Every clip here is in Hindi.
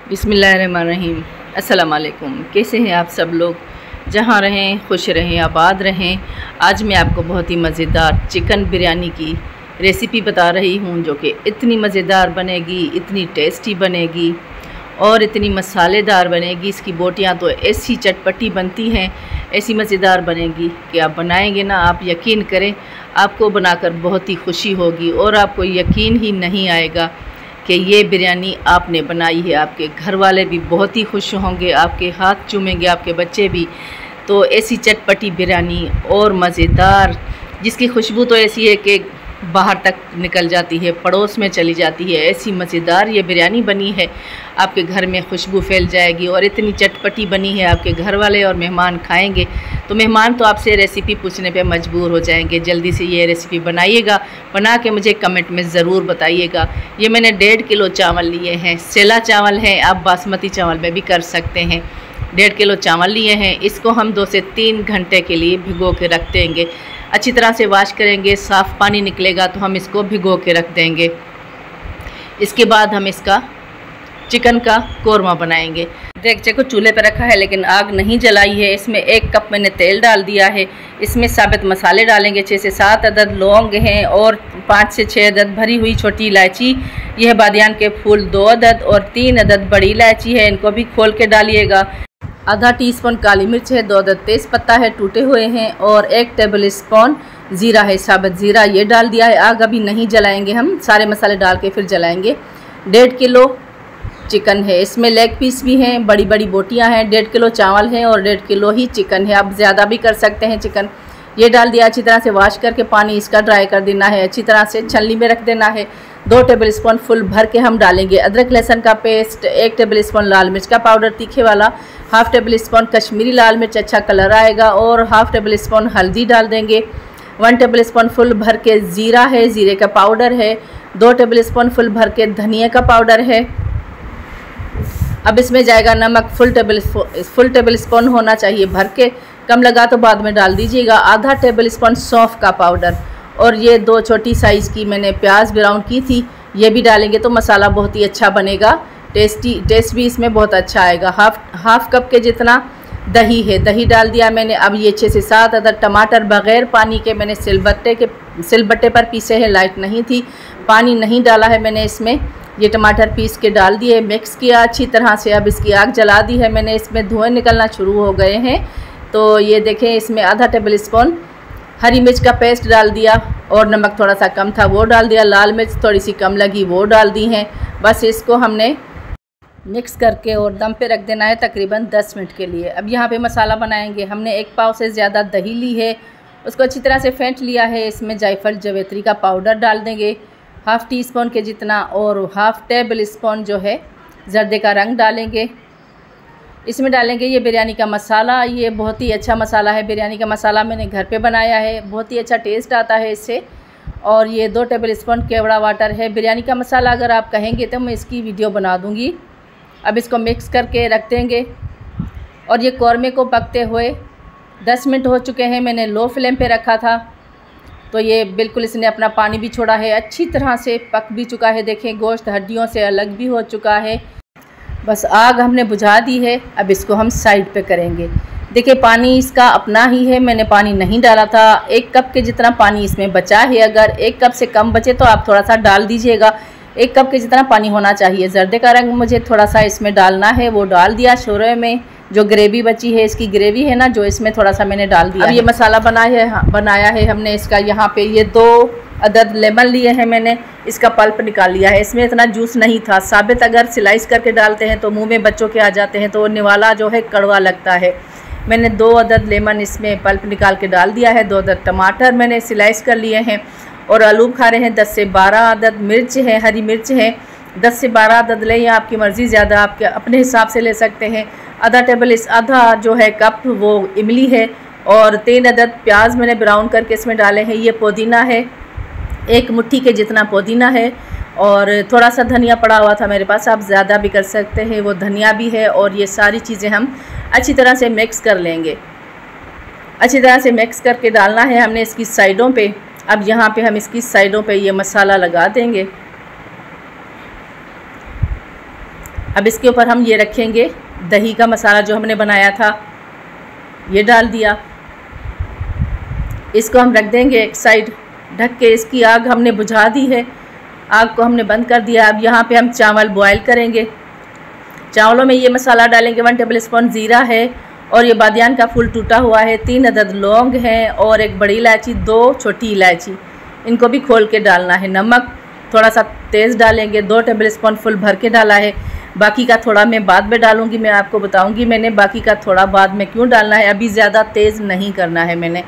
बिस्मिल्लाहिर्रहमानिर्रहीम। अस्सलाम वालेकुम। कैसे हैं आप सब लोग? जहाँ रहें खुश रहें, आबाद रहें। आज मैं आपको बहुत ही मज़ेदार चिकन बिरयानी की रेसिपी बता रही हूँ, जो कि इतनी मज़ेदार बनेगी, इतनी टेस्टी बनेगी और इतनी मसालेदार बनेगी। इसकी बोटियाँ तो ऐसी चटपटी बनती हैं, ऐसी मज़ेदार बनेगी कि आप बनाएंगे ना, आप यकीन करें आपको बनाकर बहुत ही खुशी होगी और आपको यकीन ही नहीं आएगा कि ये बिरयानी आपने बनाई है। आपके घर वाले भी बहुत ही खुश होंगे, आपके हाथ चूमेंगे, आपके बच्चे भी। तो ऐसी चटपटी बिरयानी और मज़ेदार, जिसकी खुशबू तो ऐसी है कि बाहर तक निकल जाती है, पड़ोस में चली जाती है। ऐसी मज़ेदार ये बिरयानी बनी है, आपके घर में खुशबू फैल जाएगी और इतनी चटपटी बनी है, आपके घर वाले और मेहमान खाएंगे तो मेहमान तो आपसे रेसिपी पूछने पे मजबूर हो जाएंगे। जल्दी से ये रेसिपी बनाइएगा, बना के मुझे कमेंट में ज़रूर बताइएगा। ये मैंने 1.5 किलो चावल लिए हैं, सेला चावल है, आप बासमती चावल में भी कर सकते हैं। 1.5 किलो चावल लिए हैं, इसको हम 2 से 3 घंटे के लिए भिगो के रख देंगे। अच्छी तरह से वॉश करेंगे, साफ़ पानी निकलेगा तो हम इसको भिगो के रख देंगे। इसके बाद हम इसका चिकन का कोरमा बनाएंगे। देगचे को चूल्हे पर रखा है लेकिन आग नहीं जलाई है। इसमें 1 कप मैंने तेल डाल दिया है। इसमें साबित मसाले डालेंगे। 6 से 7 अदद लौंग हैं और 5 से 6 अदद भरी हुई छोटी इलायची। यह बादियान के फूल 2 अदद और 3 अदद बड़ी इलायची है, इनको भी खोल के डालिएगा। आधा टीस्पून काली मिर्च है, 2 अदद तेज़ पत्ता है टूटे हुए हैं और 1 टेबल स्पून ज़ीरा है, साबित ज़ीरा, ये डाल दिया है। आग अभी नहीं जलाएंगे, हम सारे मसाले डाल के फिर जलाएंगे। 1.5 किलो चिकन है, इसमें लेग पीस भी हैं, बड़ी बड़ी बोटियां हैं। 1.5 किलो चावल है और 1.5 किलो ही चिकन है, आप ज़्यादा भी कर सकते हैं चिकन। ये डाल दिया, अच्छी तरह से वॉश करके पानी इसका ड्राई कर देना है, अच्छी तरह से छलनी में रख देना है। 2 टेबल स्पून फुल भर के हम डालेंगे अदरक लहसुन का पेस्ट, 1 टेबल स्पून लाल मिर्च का पाउडर तीखे वाला, 1/2 टेबल स्पून कश्मीरी लाल मिर्च, अच्छा कलर आएगा, और 1/2 टेबल स्पून हल्दी डाल देंगे। 1 टेबल स्पून फुल भर के ज़ीरा है, ज़ीरे का पाउडर है। 2 टेबल स्पून फुल भर के धनिया का पाउडर है। अब इसमें जाएगा नमक, फुल टेबल स्पून होना चाहिए भर के, कम लगा तो बाद में डाल दीजिएगा। आधा टेबल स्पून सौंफ का पाउडर, और ये 2 छोटी साइज़ की मैंने प्याज ब्राउन की थी, ये भी डालेंगे तो मसाला बहुत ही अच्छा बनेगा, टेस्ट भी इसमें बहुत अच्छा आएगा। हाफ कप के जितना दही है, दही डाल दिया मैंने। अब ये 6 से 7 अदद टमाटर बग़ैर पानी के मैंने सिलबट्टे पर पीसे हैं, लाइट नहीं थी, पानी नहीं डाला है मैंने इसमें। ये टमाटर पीस के डाल दिए, मिक्स किया अच्छी तरह से। अब इसकी आग जला दी है मैंने, इसमें धुएँ निकलना शुरू हो गए हैं। तो ये देखें, इसमें आधा टेबल स्पून हरी मिर्च का पेस्ट डाल दिया और नमक थोड़ा सा कम था वो डाल दिया, लाल मिर्च थोड़ी सी कम लगी वो डाल दी हैं। बस इसको हमने मिक्स करके और दम पे रख देना है तकरीबन 10 मिनट के लिए। अब यहाँ पे मसाला बनाएंगे। हमने 1 पाव से ज़्यादा दही ली है, उसको अच्छी तरह से फेंट लिया है। इसमें जायफल जवेत्री का पाउडर डाल देंगे 1/2 टीस्पून के जितना, और 1/2 टेबल स्पून जो है जर्दे का रंग डालेंगे। इसमें डालेंगे ये बिरयानी का मसाला, ये बहुत ही अच्छा मसाला है। बिरयानी का मसाला मैंने घर पे बनाया है, बहुत ही अच्छा टेस्ट आता है इससे। और ये 2 टेबल स्पून केवड़ा वाटर है। बिरयानी का मसाला अगर आप कहेंगे तो मैं इसकी वीडियो बना दूँगी। अब इसको मिक्स करके रख देंगे और ये कौरमे को पकते हुए 10 मिनट हो चुके हैं। मैंने लो फ्लेम पे रखा था तो ये बिल्कुल इसने अपना पानी भी छोड़ा है, अच्छी तरह से पक भी चुका है। देखें, गोश्त हड्डियों से अलग भी हो चुका है। बस आग हमने बुझा दी है, अब इसको हम साइड पे करेंगे। देखिए, पानी इसका अपना ही है, मैंने पानी नहीं डाला था। 1 कप के जितना पानी इसमें बचा है, अगर 1 कप से कम बचे तो आप थोड़ा सा डाल दीजिएगा। 1 कप के जितना पानी होना चाहिए। जर्दे का रंग मुझे थोड़ा सा इसमें डालना है, वो डाल दिया। शोरमे में जो ग्रेवी बची है, इसकी ग्रेवी है ना, जो इसमें थोड़ा सा मैंने डाल दिया। अब ये मसाला बनाया है हमने इसका। यहाँ पे ये 2 अदद लेमन लिए हैं मैंने, इसका पल्प निकाल लिया है। इसमें इतना जूस नहीं था, साबित अगर स्लाइस करके डालते हैं तो मुंह में बच्चों के आ जाते हैं, तो निवाला जो है कड़वा लगता है। मैंने 2 अदद लेमन इसमें पल्प निकाल के डाल दिया है। 2 अदद टमाटर मैंने स्लाइस कर लिए हैं और आलू खा रहे हैं। 10 से 12 अदद मिर्च है, हरी मिर्च है, 10 से 12 अदद लें, या आपकी मर्ज़ी, ज़्यादा आपके अपने हिसाब से ले सकते हैं। आधा जो है कप वो इमली है, और 3 अदद प्याज मैंने ब्राउन करके इसमें डाले हैं। ये पुदीना है, 1 मुट्ठी के जितना पुदीना है, और थोड़ा सा धनिया पड़ा हुआ था मेरे पास, आप ज़्यादा भी कर सकते हैं, वो धनिया भी है। और ये सारी चीज़ें हम अच्छी तरह से मिक्स कर लेंगे। अच्छी तरह से मिक्स करके डालना है हमने इसकी साइडों पे। अब यहाँ पे हम इसकी साइडों पे ये मसाला लगा देंगे। अब इसके ऊपर हम ये रखेंगे दही का मसाला जो हमने बनाया था, ये डाल दिया। इसको हम रख देंगे एक साइड ढक के। इसकी आग हमने बुझा दी है, आग को हमने बंद कर दिया। अब यहाँ पे हम चावल बॉयल करेंगे। चावलों में ये मसाला डालेंगे, 1 टेबल स्पून ज़ीरा है और ये बादियान का फूल टूटा हुआ है, 3 अदद लौंग हैं और 1 बड़ी इलायची, 2 छोटी इलायची, इनको भी खोल के डालना है। नमक थोड़ा सा तेज़ डालेंगे, 2 टेबल स्पून फुल भर के डाला है। बाकी का थोड़ा मैं बाद में डालूँगी, मैं आपको बताऊँगी मैंने बाकी का थोड़ा बाद में क्यों डालना है, अभी ज़्यादा तेज़ नहीं करना है मैंने।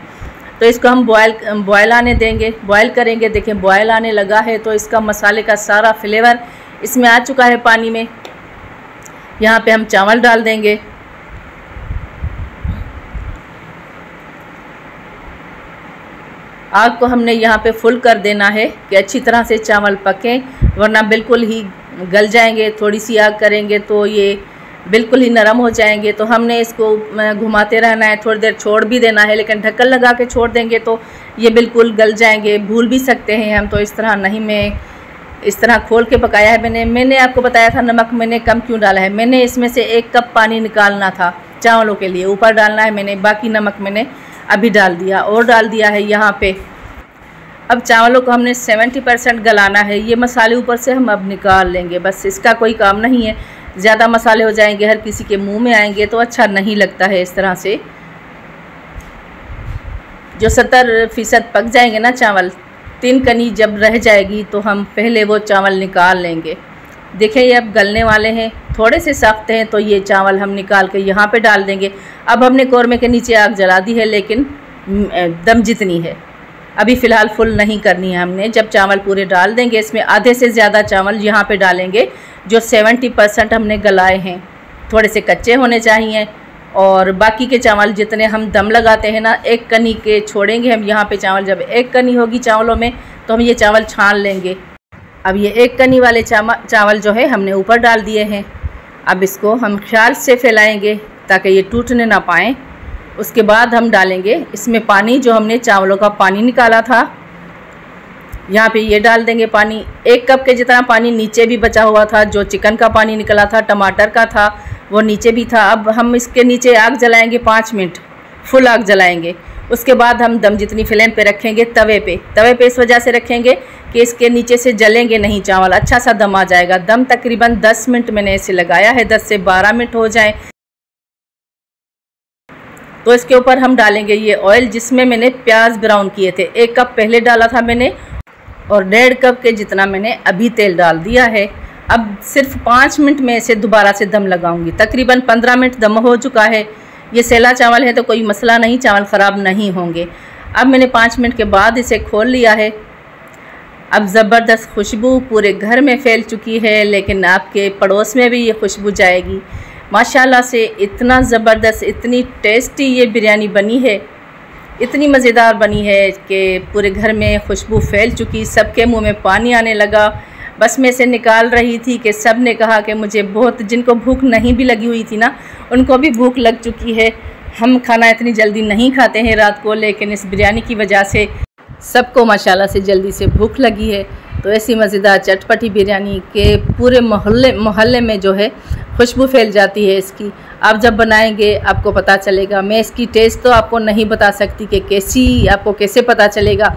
तो इसको हम बॉयल आने देंगे, बॉयल करेंगे। देखें बॉयल आने लगा है तो इसका मसाले का सारा फ्लेवर इसमें आ चुका है पानी में। यहाँ पे हम चावल डाल देंगे। आग को हमने यहाँ पे फुल कर देना है कि अच्छी तरह से चावल पकें, वरना बिल्कुल ही गल जाएंगे। थोड़ी सी आग करेंगे तो ये बिल्कुल ही नरम हो जाएंगे। तो हमने इसको घुमाते रहना है, थोड़ी देर छोड़ भी देना है, लेकिन ढक्कन लगा के छोड़ देंगे तो ये बिल्कुल गल जाएंगे। भूल भी सकते हैं हम, तो इस तरह नहीं, मैं इस तरह खोल के पकाया है। मैंने आपको बताया था नमक मैंने कम क्यों डाला है। मैंने इसमें से 1 कप पानी निकालना था चावलों के लिए, ऊपर डालना है मैंने, बाकी नमक मैंने अभी डाल दिया और डाल दिया है यहाँ पे। अब चावलों को हमने 70% गलाना है। ये मसाले ऊपर से हम अब निकाल लेंगे, बस इसका कोई काम नहीं है। ज़्यादा मसाले हो जाएंगे, हर किसी के मुंह में आएंगे तो अच्छा नहीं लगता है। इस तरह से जो 70% पक जाएंगे ना चावल, 3 कनी जब रह जाएगी तो हम पहले वो चावल निकाल लेंगे। देखें ये अब गलने वाले हैं, थोड़े से सख्त हैं, तो ये चावल हम निकाल के यहाँ पे डाल देंगे। अब हमने कौरमे के नीचे आग जला दी है, लेकिन दम जितनी है, अभी फ़िलहाल फुल नहीं करनी है हमने। जब चावल पूरे डाल देंगे, इसमें आधे से ज़्यादा चावल यहाँ पे डालेंगे जो 70% हमने गलाए हैं। थोड़े से कच्चे होने चाहिए और बाकी के चावल जितने हम दम लगाते हैं ना, 1 कनी के छोड़ेंगे हम यहाँ पे चावल। जब 1 कनी होगी चावलों में तो हम ये चावल छान लेंगे। अब ये 1 कनी वाले चावल जो है हमने ऊपर डाल दिए हैं। अब इसको हम ख्याल से फैलाएँगे ताकि ये टूटने ना पाएँ। उसके बाद हम डालेंगे इसमें पानी, जो हमने चावलों का पानी निकाला था, यहाँ पे ये डाल देंगे पानी। 1 कप के जितना पानी नीचे भी बचा हुआ था, जो चिकन का पानी निकला था, टमाटर का था, वो नीचे भी था। अब हम इसके नीचे आग जलाएंगे 5 मिनट, फुल आग जलाएंगे। उसके बाद हम दम जितनी फ्लेम पे रखेंगे तवे पे इस वजह से रखेंगे कि इसके नीचे से जलेंगे नहीं चावल, अच्छा सा दम आ जाएगा। दम तकरीबन 10 मिनट मैंने इसे लगाया है, 10 से 12 मिनट हो जाए तो इसके ऊपर हम डालेंगे ये ऑयल, जिसमें मैंने प्याज ब्राउन किए थे। 1 कप पहले डाला था मैंने और 1.5 कप के जितना मैंने अभी तेल डाल दिया है। अब सिर्फ 5 मिनट में इसे दोबारा से दम लगाऊंगी। तकरीबन 15 मिनट दम हो चुका है। ये सेला चावल है तो कोई मसला नहीं, चावल ख़राब नहीं होंगे। अब मैंने 5 मिनट के बाद इसे खोल लिया है। अब ज़बरदस्त खुशबू पूरे घर में फैल चुकी है, लेकिन आपके पड़ोस में भी ये खुशबू जाएगी। माशाल्लाह से इतना ज़बरदस्त, इतनी टेस्टी ये बिरयानी बनी है, इतनी मज़ेदार बनी है कि पूरे घर में खुशबू फैल चुकी। सबके मुंह में पानी आने लगा। बस मैं इसे निकाल रही थी कि सब ने कहा कि मुझे बहुत, जिनको भूख नहीं भी लगी हुई थी ना, उनको भी भूख लग चुकी है। हम खाना इतनी जल्दी नहीं खाते हैं रात को, लेकिन इस बिरयानी की वजह से सबको माशाल्लाह से जल्दी से भूख लगी है। तो ऐसी मज़ेदार चटपटी बिरयानी के पूरे मोहल्ले में जो है खुशबू फैल जाती है इसकी। आप जब बनाएंगे आपको पता चलेगा। मैं इसकी टेस्ट तो आपको नहीं बता सकती कि कैसी, आपको कैसे पता चलेगा,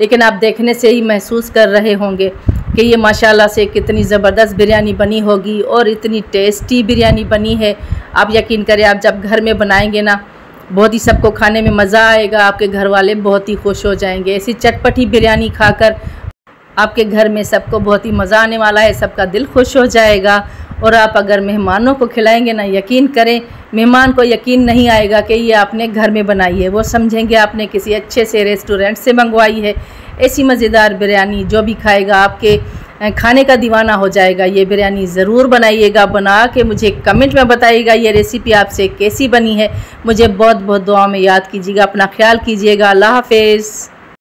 लेकिन आप देखने से ही महसूस कर रहे होंगे कि ये माशाल्लाह से कितनी ज़बरदस्त बिरयानी बनी होगी और इतनी टेस्टी बिरयानी बनी है। आप यकीन करें, आप जब घर में बनाएंगे ना, बहुत ही सबको खाने में मज़ा आएगा। आपके घर वाले बहुत ही खुश हो जाएंगे। ऐसी चटपटी बिरयानी खाकर आपके घर में सबको बहुत ही मज़ा आने वाला है, सबका दिल खुश हो जाएगा। और आप अगर मेहमानों को खिलाएंगे ना, यकीन करें मेहमान को यकीन नहीं आएगा कि ये आपने घर में बनाई है, वो समझेंगे आपने किसी अच्छे से रेस्टोरेंट से मंगवाई है। ऐसी मज़ेदार बिरयानी जो भी खाएगा आपके खाने का दीवाना हो जाएगा। ये बिरयानी ज़रूर बनाइएगा, बना के मुझे कमेंट में बताइएगा ये रेसिपी आपसे कैसी बनी है। मुझे बहुत बहुत दुआ में याद कीजिएगा। अपना ख्याल कीजिएगा। अल्लाह हाफ़िज़।